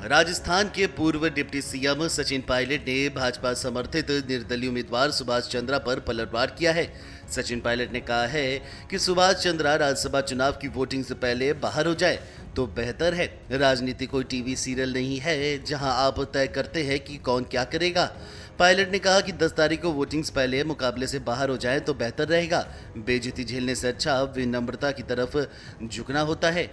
राजस्थान के पूर्व deputy CM Sachin Pilot ने भाजपा समर्थित निर्दलीय उम्मीदवार सुभाष चंद्रा पर पलटवार किया है। सचिन पायलट ने कहा है कि सुभाष चंद्रा राज्यसभा चुनाव की वोटिंग से पहले बाहर हो जाए तो बेहतर है। राजनीति कोई टीवी सीरियल नहीं है जहां आप तय करते हैं कि कौन क्या करेगा। पायलट ने कहा कि 10 तारीख को वोटिंग से पहले मुकाबले से बाहर हो जाए तो बेहतर रहेगा। बेइज्जती झेलने से अच्छा विनम्रता की तरफ झुकना होता है।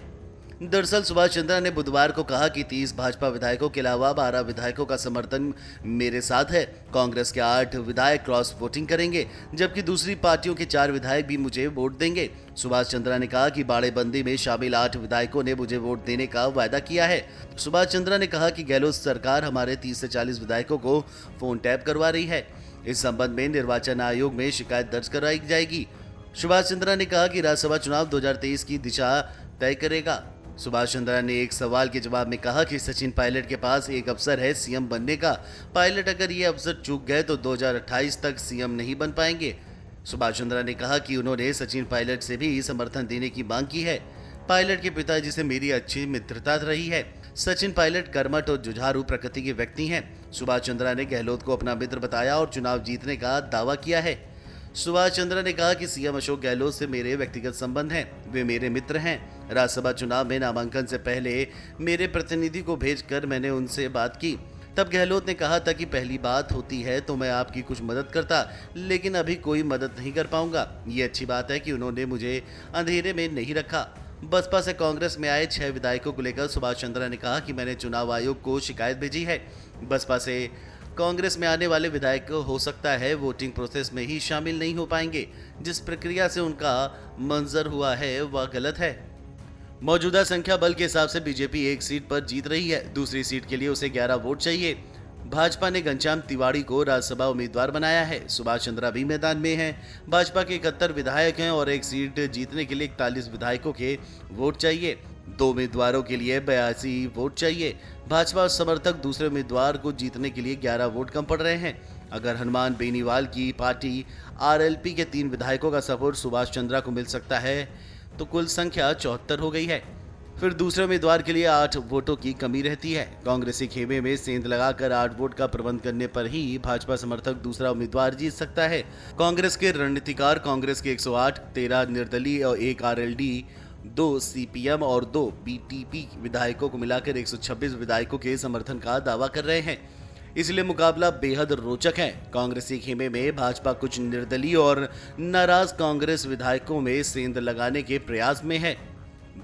दरअसल सुभाष चंद्रा ने बुधवार को कहा कि 30 भाजपा विधायकों के अलावा 12 विधायकों का समर्थन मेरे साथ है। कांग्रेस के 8 विधायक क्रॉस वोटिंग करेंगे, जबकि दूसरी पार्टियों के 4 विधायक भी मुझे वोट देंगे। सुभाष चंद्रा ने कहा कि बाड़ेबंदी में शामिल 8 विधायकों ने मुझे वोट देने का वायदा किया है। सुभाष चंद्रा ने कहा कि गहलोत सरकार हमारे 30 से 40 विधायकों को फोन टैप करवा रही है। इस संबंध में निर्वाचन आयोग में शिकायत दर्ज कराई जाएगी। सुभाष चंद्रा ने कहा कि राज्यसभा चुनाव 2023 की दिशा तय करेगा। सुभाष चंद्रा ने एक सवाल के जवाब में कहा कि सचिन पायलट के पास एक अवसर है सीएम बनने का। पायलट अगर ये अवसर चूक गए तो 2028 तक सीएम नहीं बन पाएंगे। सुभाष चंद्रा ने कहा कि उन्होंने सचिन पायलट से भी समर्थन देने की मांग की है। पायलट के पिताजी से मेरी अच्छी मित्रता रही है। सचिन पायलट कर्मठ और जुझारू प्रकृति के व्यक्ति हैं। सुभाष चंद्रा ने गहलोत को अपना मित्र बताया और चुनाव जीतने का दावा किया है। सुभाष चंद्रा ने कहा कि सीएम अशोक गहलोत से मेरे व्यक्तिगत संबंध हैं, वे मेरे मित्र हैं। राज्यसभा चुनाव में नामांकन से पहले मेरे प्रतिनिधि को भेजकर मैंने उनसे बात की। तब गहलोत ने कहा था कि पहली बात होती है तो मैं आपकी कुछ मदद करता, लेकिन अभी कोई मदद नहीं कर पाऊंगा। ये अच्छी बात है कि उन्होंने मुझे अंधेरे में नहीं रखा। बसपा से कांग्रेस में आए 6 विधायकों को लेकर सुभाष चंद्रा ने कहा कि मैंने चुनाव आयोग को शिकायत भेजी है। बसपा से कांग्रेस में आने वाले विधायक हो सकता है वोटिंग प्रोसेस में ही शामिल नहीं हो पाएंगे। जिस प्रक्रिया से उनका मंजर हुआ है वह गलत है। मौजूदा संख्या बल के हिसाब से बीजेपी एक सीट पर जीत रही है। दूसरी सीट के लिए उसे 11 वोट चाहिए। भाजपा ने घनश्याम तिवाड़ी को राज्यसभा उम्मीदवार बनाया है। सुभाष चंद्रा भी मैदान में हैं। भाजपा के 71 विधायक हैं और एक सीट जीतने के लिए 41 विधायकों के वोट चाहिए। 2 उम्मीदवारों के लिए 82 वोट चाहिए। भाजपा समर्थक दूसरे उम्मीदवार को जीतने के लिए 11 वोट कम पड़ रहे हैं। अगर हनुमान बेनीवाल की पार्टी आरएलपी के 3 विधायकों का सपोर्ट सुभाष चंद्रा को मिल सकता है तो कुल संख्या 74 हो गई है। फिर दूसरे उम्मीदवार के लिए 8 वोटों की कमी रहती है। कांग्रेसी खेमे में सेंध लगाकर 8 वोट का प्रबंध करने पर ही भाजपा समर्थक दूसरा उम्मीदवार जीत सकता है। कांग्रेस के रणनीतिकार कांग्रेस के 108, 13 निर्दलीय और 1 आरएलडी, 2 सीपीएम और 2 बीटीपी विधायकों को मिलाकर 126 विधायकों के समर्थन का दावा कर रहे हैं। इसलिए मुकाबला बेहद रोचक है। कांग्रेसी खेमे में भाजपा कुछ निर्दलीय और नाराज कांग्रेस विधायकों में सेंध लगाने के प्रयास में है।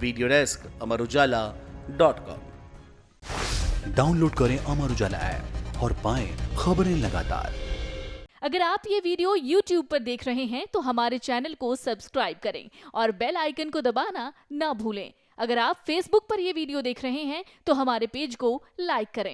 Video desk amarujala.com। डाउनलोड करें अमर उजाला ऐप और पाएं खबरें लगातार। अगर आप ये वीडियो YouTube पर देख रहे हैं तो हमारे चैनल को सब्सक्राइब करें और बेल आइकन को दबाना ना भूलें। अगर आप Facebook पर ये वीडियो देख रहे हैं तो हमारे पेज को लाइक करें।